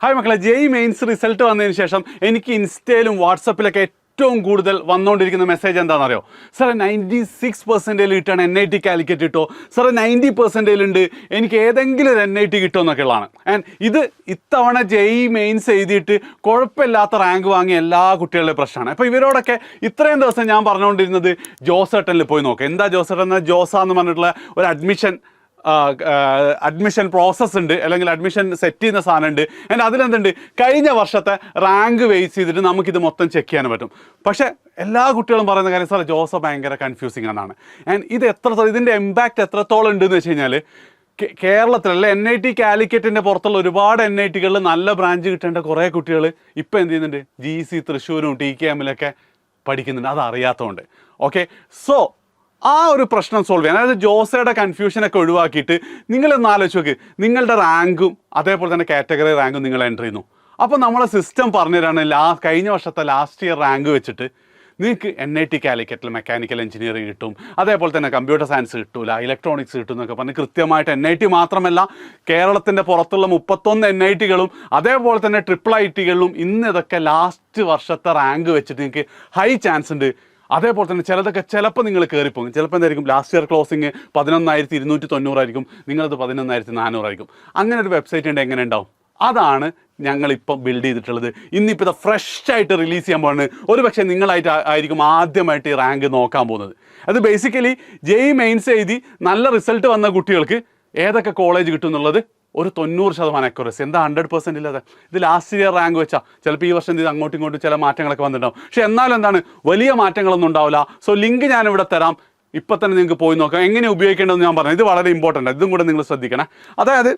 Hi മക്കളെ, JEE mains result വന്നതിന് ശേഷം എനിക്ക് ഇൻസ്റ്റയിലും വാട്സപ്പിലൊക്കെ ഏറ്റവും കൂടുതൽ വന്നുകൊണ്ടിരിക്കുന്ന മെസ്സേജ് എന്താണെന്നറിയോ? സാറേ 96% കിട്ടാണ് NIT കാലിക്കറ്റ് കിട്ടോ, സാറേ 90% ഉണ്ട്, എനിക്ക് ഏതെങ്കിലും ഒരു NIT കിട്ടുമോ എന്നൊക്കെയുള്ളതാണ്. ആൻഡ് ഇത് ഇത്തവണ ജെഇ മെയിൻസ് എഴുതിയിട്ട് കുഴപ്പമില്ലാത്ത റാങ്ക് വാങ്ങിയ എല്ലാ കുട്ടികളുടെയും പ്രശ്നമാണ്. അപ്പോൾ ഇവരോടൊക്കെ ഇത്രയും ദിവസം ഞാൻ പറഞ്ഞുകൊണ്ടിരുന്നത് ജോസേട്ടനിൽ പോയി നോക്കുക. എന്താ ജോസേട്ടൻ എന്നാൽ ജോസ എന്ന് പറഞ്ഞിട്ടുള്ള ഒരു അഡ്മിഷൻ പ്രോസസ്സ് ഉണ്ട്, അല്ലെങ്കിൽ അഡ്മിഷൻ സെറ്റ് ചെയ്യുന്ന സാധനമുണ്ട്. ആൻഡ് അതിലെന്തുണ്ട്, കഴിഞ്ഞ വർഷത്തെ റാങ്ക് ബേസ് ചെയ്തിട്ട് നമുക്കിത് മൊത്തം ചെക്ക് ചെയ്യാൻ പറ്റും. പക്ഷേ എല്ലാ കുട്ടികളും പറയുന്ന കാര്യം സാർ ജോസ ഭയങ്കര കൺഫ്യൂസിങ് ആണ്. ആൻഡ് ഇത് ഇതിൻ്റെ ഇമ്പാക്റ്റ് എത്രത്തോളം ഉണ്ടെന്ന് വെച്ച് കഴിഞ്ഞാൽ കേരളത്തിലല്ല NIT കാലിക്കറ്റിൻ്റെ പുറത്തുള്ള ഒരുപാട് NITകളിൽ നല്ല ബ്രാഞ്ച് കിട്ടേണ്ട കുറേ കുട്ടികൾ ഇപ്പോൾ എന്ത് ചെയ്യുന്നുണ്ട്, GC തൃശ്ശൂരും TKM-ലൊക്കെ പഠിക്കുന്നുണ്ട്, അത് അറിയാത്തതുകൊണ്ട്. ഓക്കെ, സോ ആ ഒരു പ്രശ്നം സോൾവ് ചെയ്യാൻ, അതായത് ജോസയുടെ കൺഫ്യൂഷനൊക്കെ ഒഴിവാക്കിയിട്ട് നിങ്ങളൊന്ന് ആലോചിച്ച് നോക്ക്, നിങ്ങളുടെ റാങ്കും അതേപോലെ തന്നെ കാറ്റഗറി റാങ്കും നിങ്ങൾ എൻ്റർ ചെയ്യുന്നു. അപ്പോൾ നമ്മളെ സിസ്റ്റം പറഞ്ഞു തരാണ് കഴിഞ്ഞ വർഷത്തെ ലാസ്റ്റ് ഇയർ റാങ്ക് വെച്ചിട്ട് നിങ്ങൾക്ക് NIT കാലിക്കറ്റിൽ മെക്കാനിക്കൽ എഞ്ചിനീയറിംഗ് കിട്ടും, അതേപോലെ തന്നെ കമ്പ്യൂട്ടർ സയൻസ് കിട്ടൂല, ഇലക്ട്രോണിക്സ് കിട്ടും എന്നൊക്കെ പറഞ്ഞ് കൃത്യമായിട്ട് NIT മാത്രമല്ല കേരളത്തിൻ്റെ പുറത്തുള്ള 31 NITകളും അതേപോലെ തന്നെ IIITകളിലും ഇന്ന് ഇതൊക്കെ ലാസ്റ്റ് വർഷത്തെ റാങ്ക് വെച്ചിട്ട് നിങ്ങൾക്ക് ഹൈ ചാൻസ് ഉണ്ട്. അതേപോലെ തന്നെ ചിലതൊക്കെ ചിലപ്പോൾ നിങ്ങൾ കയറിപ്പോകും. ചിലപ്പോൾ എന്തായിരിക്കും, ലാസ്റ്റ് ഇയർ ക്ലോസിങ് 11,290 ആയിരിക്കും, നിങ്ങളത് 11,400 ആയിരിക്കും. അങ്ങനെ ഒരു വെബ്സൈറ്റ് ഉണ്ട്, എങ്ങനെ ഉണ്ടാവും? അതാണ് ഞങ്ങളിപ്പം ബിൽഡ് ചെയ്തിട്ടുള്ളത്. ഇന്നിപ്പോൾ ഇത് ഫ്രഷ് ആയിട്ട് റിലീസ് ചെയ്യാൻ പോകുന്നത്. ഒരു പക്ഷേ നിങ്ങളായിട്ട് ആയിരിക്കും ആദ്യമായിട്ട് ഈ റാങ്ക് നോക്കാൻ പോകുന്നത്. അത് ബേസിക്കലി ജെഇ മെയിൻസ് എഴുതി നല്ല റിസൾട്ട് വന്ന കുട്ടികൾക്ക് ഏതൊക്കെ കോളേജ് കിട്ടും എന്നുള്ളത് ഒരു 90% അക്യുറസി. എന്താ 100% ഇല്ലാതെ? ഇത് ലാസ്റ്റ് ഇയർ റാങ്ക് വെച്ചാൽ ചിലപ്പോൾ ഈ വർഷം ഇത് അങ്ങോട്ടും ഇങ്ങോട്ടും ചില മാറ്റങ്ങളൊക്കെ വന്നിട്ടുണ്ടാവും. പക്ഷേ എന്നാലും എന്താണ്, വലിയ മാറ്റങ്ങളൊന്നും ഉണ്ടാവില്ല. സോ ലിങ്ക് ഞാനിവിടെ തരാം, ഇപ്പം തന്നെ നിങ്ങൾക്ക് പോയി നോക്കാം. എങ്ങനെ ഉപയോഗിക്കേണ്ടതെന്ന് ഞാൻ പറഞ്ഞു, ഇത് വളരെ ഇമ്പോർട്ടൻ്റ്, ഇതും കൂടെ നിങ്ങൾ ശ്രദ്ധിക്കണേ. അതായത്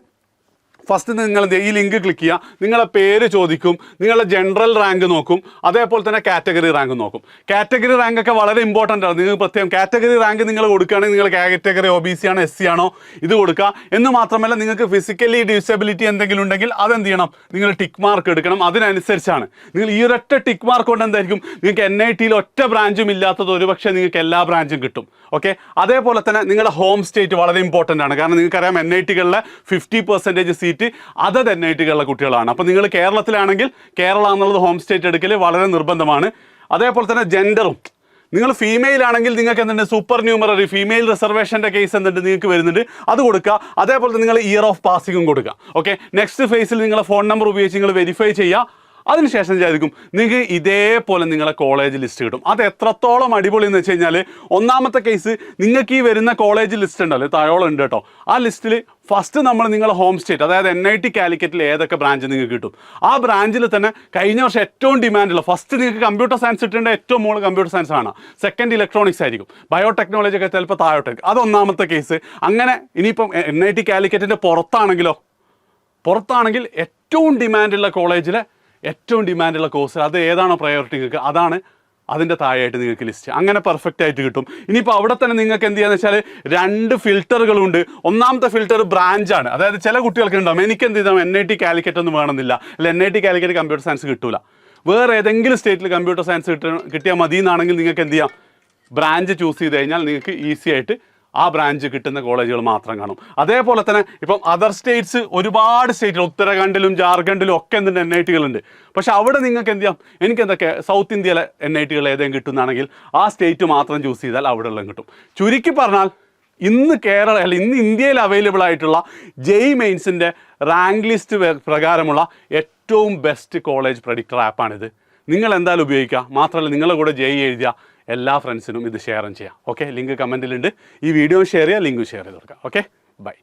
ഫസ്റ്റ് നിങ്ങൾ ഈ ലിങ്ക് ക്ലിക്ക് ചെയ്യുക, നിങ്ങളെ പേര് ചോദിക്കും, നിങ്ങളുടെ ജനറൽ റാങ്ക് നോക്കും, അതേപോലെ തന്നെ കാറ്റഗറി റാങ്ക് നോക്കും. കാറ്റഗറി റാങ്ക് ഒക്കെ വളരെ ഇമ്പോർട്ടൻ്റ് ആണ്. നിങ്ങൾക്ക് പ്രത്യേകം കാറ്റഗറി റാങ്ക് നിങ്ങൾ കൊടുക്കുകയാണെങ്കിൽ നിങ്ങൾ കാറ്റഗറി OBC ആണോ SC ആണോ ഇത് കൊടുക്കുക. എന്ന് മാത്രമല്ല നിങ്ങൾക്ക് ഫിസിക്കലി ഡിസബിലിറ്റി എന്തെങ്കിലും ഉണ്ടെങ്കിൽ അതെന്ത് ചെയ്യണം, നിങ്ങൾ ടിക്ക് മാർക്ക് എടുക്കണം. അതിനനുസരിച്ചാണ് നിങ്ങൾ ഈ ഒരൊറ്റ ടിക്ക് മാർക്ക് കൊണ്ട് എന്തായിരിക്കും, നിങ്ങൾക്ക് NITയിൽ ഒറ്റ ബ്രാഞ്ചും ഇല്ലാത്തത് ഒരുപക്ഷെ നിങ്ങൾക്ക് എല്ലാ ബ്രാഞ്ചും കിട്ടും. ഓക്കെ, അതേപോലെ തന്നെ നിങ്ങളുടെ ഹോം സ്റ്റേറ്റ് വളരെ ഇമ്പോർട്ടൻ്റ് ആണ്. കാരണം നിങ്ങൾക്കറിയാം NITകളിലെ 50% സീറ്റ് അതത് NITകളിലെ കുട്ടികളാണ്. അപ്പോൾ നിങ്ങൾ കേരളത്തിലാണെങ്കിൽ കേരള എന്നുള്ളത് ഹോം സ്റ്റേറ്റ് എടുക്കൽ വളരെ നിർബന്ധമാണ്. അതേപോലെ തന്നെ ജെൻഡറും, നിങ്ങൾ ഫീമെയിൽ ആണെങ്കിൽ നിങ്ങൾക്ക് എന്തുണ്ട്, സൂപ്പർ ന്യൂമററി ഫീമെയിൽ റിസർവേഷൻ്റെ കേസ് എന്തുണ്ട് നിങ്ങൾക്ക് വരുന്നുണ്ട്, അത് കൊടുക്കുക. അതേപോലെ തന്നെ നിങ്ങൾ ഇയർ ഓഫ് പാസിങ്ങും കൊടുക്കുക. ഓക്കെ, നെക്സ്റ്റ് ഫേസിൽ നിങ്ങളുടെ ഫോൺ നമ്പർ ഉപയോഗിച്ച് നിങ്ങൾ വെരിഫൈ ചെയ്യുക. അതിനുശേഷം വിചാരിക്കും നിങ്ങൾക്ക് ഇതേപോലെ നിങ്ങളെ കോളേജ് ലിസ്റ്റ് കിട്ടും. അത് എത്രത്തോളം അടിപൊളി എന്ന് വെച്ച് കഴിഞ്ഞാൽ, ഒന്നാമത്തെ കേസ് നിങ്ങൾക്ക് ഈ വരുന്ന കോളേജ് ലിസ്റ്റ് ഉണ്ടല്ലോ, താഴോളം ഉണ്ട് കേട്ടോ. ആ ലിസ്റ്റിൽ ഫസ്റ്റ് നമ്മൾ നിങ്ങളുടെ ഹോം സ്റ്റേറ്റ്, അതായത് NIT കാലിക്കറ്റിൽ ഏതൊക്കെ ബ്രാഞ്ച് നിങ്ങൾക്ക് കിട്ടും, ആ ബ്രാഞ്ചിൽ തന്നെ കഴിഞ്ഞ വർഷം ഏറ്റവും ഡിമാൻഡുള്ള, ഫസ്റ്റ് നിങ്ങൾക്ക് കമ്പ്യൂട്ടർ സയൻസ് കിട്ടേണ്ട ഏറ്റവും മുകളിൽ കമ്പ്യൂട്ടർ സയൻസ് ആണ്, സെക്കൻഡ് ഇലക്ട്രോണിക്സ് ആയിരിക്കും, ബയോടെക്നോളജി ഒക്കെ ചിലപ്പോൾ താഴോട്ടേക്ക്. അതൊന്നാമത്തെ കേസ്. അങ്ങനെ ഇനിയിപ്പം NIT കാലിക്കറ്റിൻ്റെ പുറത്താണെങ്കിൽ ഏറ്റവും ഡിമാൻഡുള്ള കോളേജിലെ ഏറ്റവും ഡിമാൻഡുള്ള കോഴ്സ് അത് ഏതാണോ പ്രയോറിറ്റി നിങ്ങൾക്ക്, അതാണ് അതിൻ്റെ താഴെയായിട്ട് നിങ്ങൾക്ക് ലിസ്റ്റ്. അങ്ങനെ പെർഫെക്റ്റ് ആയിട്ട് കിട്ടും. ഇനിയിപ്പോൾ അവിടെ തന്നെ നിങ്ങൾക്ക് എന്ത് ചെയ്യാന്ന് വെച്ചാൽ 2 ഫിൽറ്ററുകളുണ്ട്. ഒന്നാമത്തെ ഫിൽറ്റർ ബ്രാഞ്ചാണ്. അതായത് ചില കുട്ടികൾക്ക് ഉണ്ടാവും, എനിക്ക് എന്ത് ചെയ്താൽ NIT കാലിക്കറ്റ് ഒന്നും വേണമെന്നില്ല, അല്ല NIT കാലിക്കറ്റ് കമ്പ്യൂട്ടർ സയൻസ് കിട്ടൂല, വേറെ ഏതെങ്കിലും സ്റ്റേറ്റിൽ കമ്പ്യൂട്ടർ സയൻസ് കിട്ടിയാൽ മതി എന്നാണെങ്കിൽ നിങ്ങൾക്ക് എന്ത് ചെയ്യാം, ബ്രാഞ്ച് ചൂസ് ചെയ്ത് കഴിഞ്ഞാൽ നിങ്ങൾക്ക് ഈസി ആയിട്ട് ആ ബ്രാഞ്ച് കിട്ടുന്ന കോളേജുകൾ മാത്രം കാണും. അതേപോലെ തന്നെ ഇപ്പം അതർ സ്റ്റേറ്റ്സ്, ഒരുപാട് സ്റ്റേറ്റിൽ ഉത്തരാഖണ്ഡിലും ജാർഖണ്ഡിലും ഒക്കെ എന്തുണ്ട് NITകളുണ്ട്. പക്ഷെ അവിടെ നിങ്ങൾക്ക് എന്ത് ചെയ്യാം, എനിക്ക് എന്തൊക്കെ സൗത്ത് ഇന്ത്യയിലെ NITകൾ ഏതെങ്കിലും കിട്ടുന്നതാണെങ്കിൽ ആ സ്റ്റേറ്റ് മാത്രം ചൂസ് ചെയ്താൽ അവിടെ ഉള്ളത് കിട്ടും. ചുരുക്കി പറഞ്ഞാൽ ഇന്ന് ഇന്ത്യയിൽ അവൈലബിൾ ആയിട്ടുള്ള ജെഇ മെയിൻസിൻ്റെ റാങ്ക് ലിസ്റ്റ് പ്രകാരമുള്ള ഏറ്റവും ബെസ്റ്റ് കോളേജ് പ്രഡിക്ടർ ആപ്പാണിത്. നിങ്ങൾ എന്തായാലും ഉപയോഗിക്കുക. മാത്രമല്ല നിങ്ങളുടെ കൂടെ ജെഇ എഴുതിയ എല്ലാ ഫ്രണ്ട്സിനും ഇത് ഷെയറും ചെയ്യാം. ഓക്കെ, ലിങ്ക് കമൻറ്റിലുണ്ട്. ഈ വീഡിയോ ഷെയർ ചെയ്യുക, ലിങ്ക് ഷെയർ ചെയ്ത് കൊടുക്കുക. Okay, by.